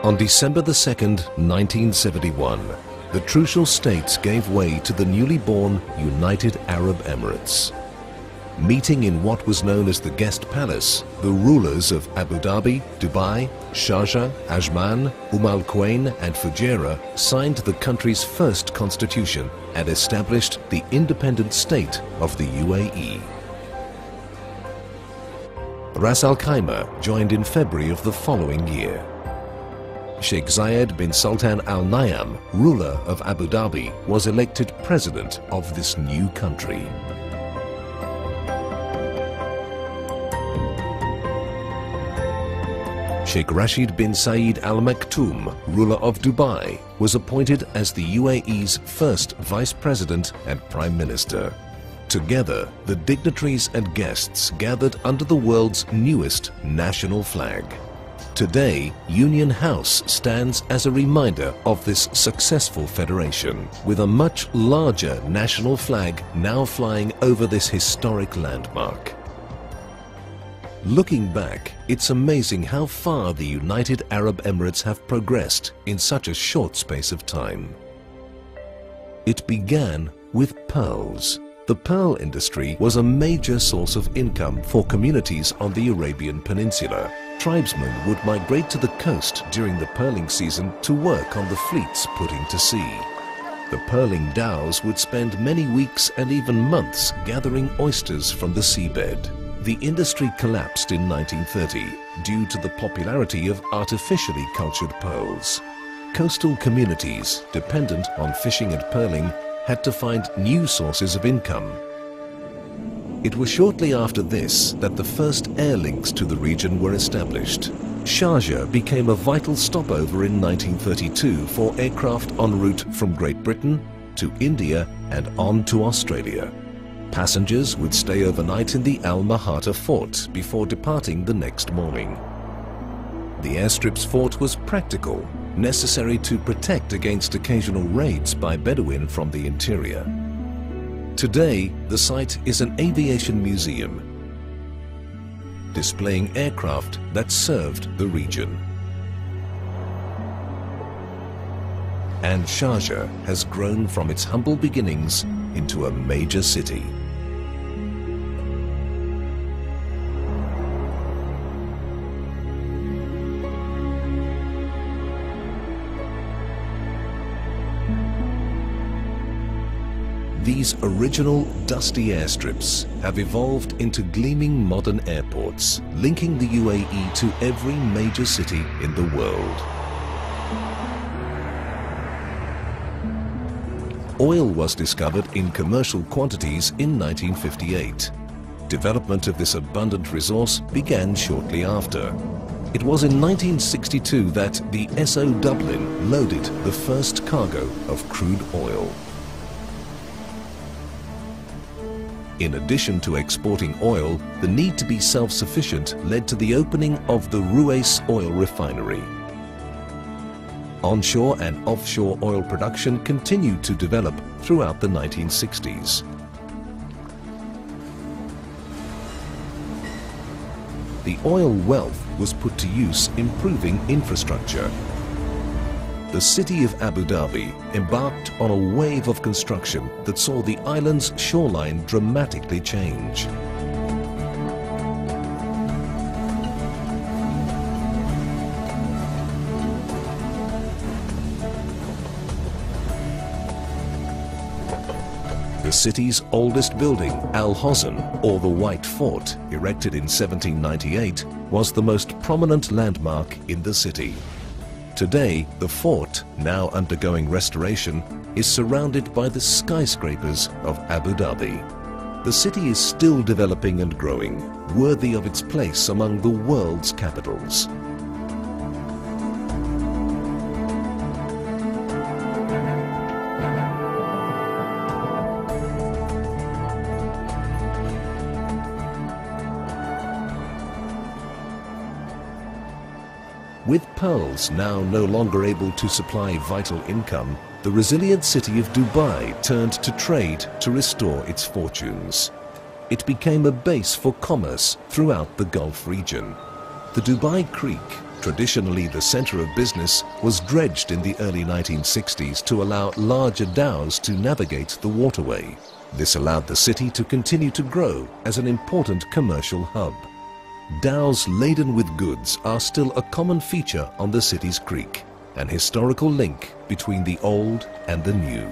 On December the 2nd, 1971, the Trucial States gave way to the newly born United Arab Emirates. Meeting in what was known as the Guest Palace, the rulers of Abu Dhabi, Dubai, Sharjah, Ajman, Al Quwain and Fujairah signed the country's first constitution and established the independent state of the UAE. Ras Al Khaimah joined in February of the following year. Sheikh Zayed bin Sultan Al Nahyan, ruler of Abu Dhabi, was elected president of this new country. Sheikh Rashid bin Saeed Al Maktoum, ruler of Dubai, was appointed as the UAE's first vice president and prime minister. Together, the dignitaries and guests gathered under the world's newest national flag. Today, Union House stands as a reminder of this successful federation, with a much larger national flag now flying over this historic landmark. Looking back, it's amazing how far the United Arab Emirates have progressed in such a short space of time. It began with pearls. The pearl industry was a major source of income for communities on the Arabian Peninsula. Tribesmen would migrate to the coast during the pearling season to work on the fleets putting to sea. The pearling dhows would spend many weeks and even months gathering oysters from the seabed. The industry collapsed in 1930 due to the popularity of artificially cultured pearls. Coastal communities dependent on fishing and pearling had to find new sources of income. It was shortly after this that the first air links to the region were established. Sharjah became a vital stopover in 1932 for aircraft en route from Great Britain to India and on to Australia. Passengers would stay overnight in the Al Mahata fort before departing the next morning. The airstrip's fort was practical, necessary to protect against occasional raids by Bedouin from the interior. Today, the site is an aviation museum, displaying aircraft that served the region. And Sharjah has grown from its humble beginnings into a major city. These original dusty airstrips have evolved into gleaming modern airports, linking the UAE to every major city in the world. Oil was discovered in commercial quantities in 1958. Development of this abundant resource began shortly after. It was in 1962 that the SO Dublin loaded the first cargo of crude oil. In addition to exporting oil, the need to be self-sufficient led to the opening of the Ruwais oil refinery. Onshore and offshore oil production continued to develop throughout the 1960s. The oil wealth was put to use improving infrastructure. The city of Abu Dhabi embarked on a wave of construction that saw the island's shoreline dramatically change. The city's oldest building, Al Hosn, or the White Fort, erected in 1798, was the most prominent landmark in the city. Today, the fort, now undergoing restoration, is surrounded by the skyscrapers of Abu Dhabi. The city is still developing and growing, worthy of its place among the world's capitals. With pearls now no longer able to supply vital income, the resilient city of Dubai turned to trade to restore its fortunes. It became a base for commerce throughout the Gulf region. The Dubai Creek, traditionally the center of business, was dredged in the early 1960s to allow larger dhows to navigate the waterway. This allowed the city to continue to grow as an important commercial hub. Dhows laden with goods are still a common feature on the city's creek, an historical link between the old and the new.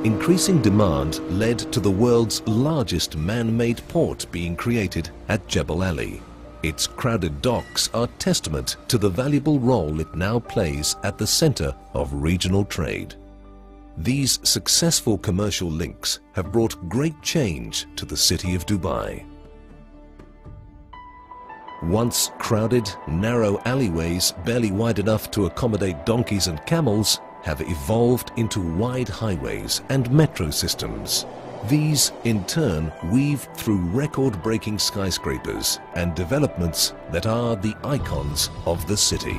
Increasing demand led to the world's largest man-made port being created at Jebel Ali. Its crowded docks are testament to the valuable role it now plays at the center of regional trade. These successful commercial links have brought great change to the city of Dubai. Once crowded, narrow alleyways barely wide enough to accommodate donkeys and camels have evolved into wide highways and metro systems. These, in turn, weave through record-breaking skyscrapers and developments that are the icons of the city.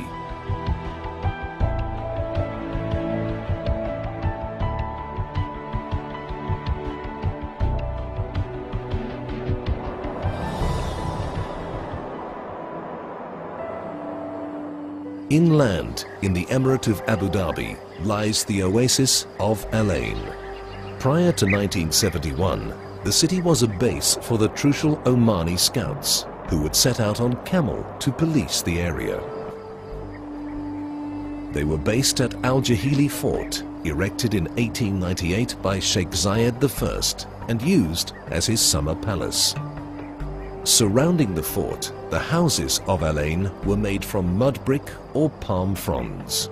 Inland, in the Emirate of Abu Dhabi, lies the oasis of Al Ain. Prior to 1971, the city was a base for the Trucial Omani scouts, who would set out on camel to police the area. They were based at Al Jahili Fort, erected in 1898 by Sheikh Zayed I and used as his summer palace. Surrounding the fort, the houses of Al Ain were made from mud brick or palm fronds.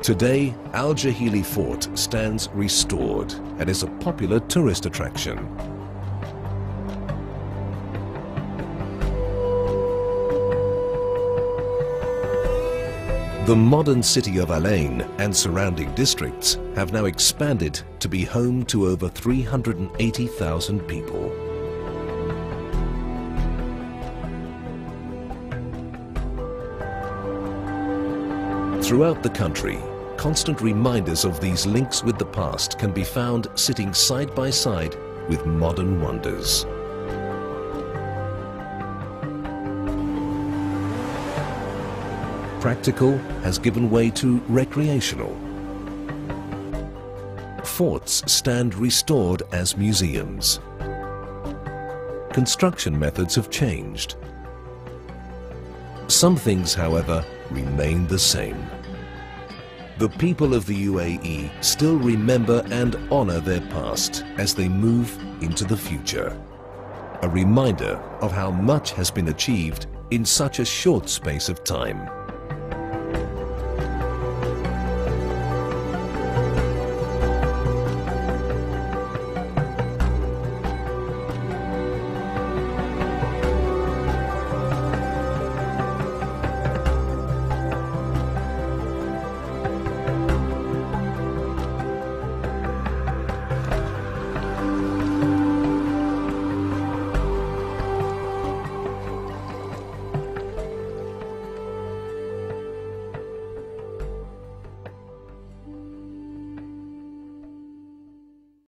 Today, Al Jahili Fort stands restored and is a popular tourist attraction. The modern city of Al Ain and surrounding districts have now expanded to be home to over 380,000 people. Throughout the country, constant reminders of these links with the past can be found sitting side by side with modern wonders. Practical has given way to recreational. Forts stand restored as museums. Construction methods have changed. Some things, however, remain the same. The people of the UAE still remember and honor their past as they move into the future. A reminder of how much has been achieved in such a short space of time.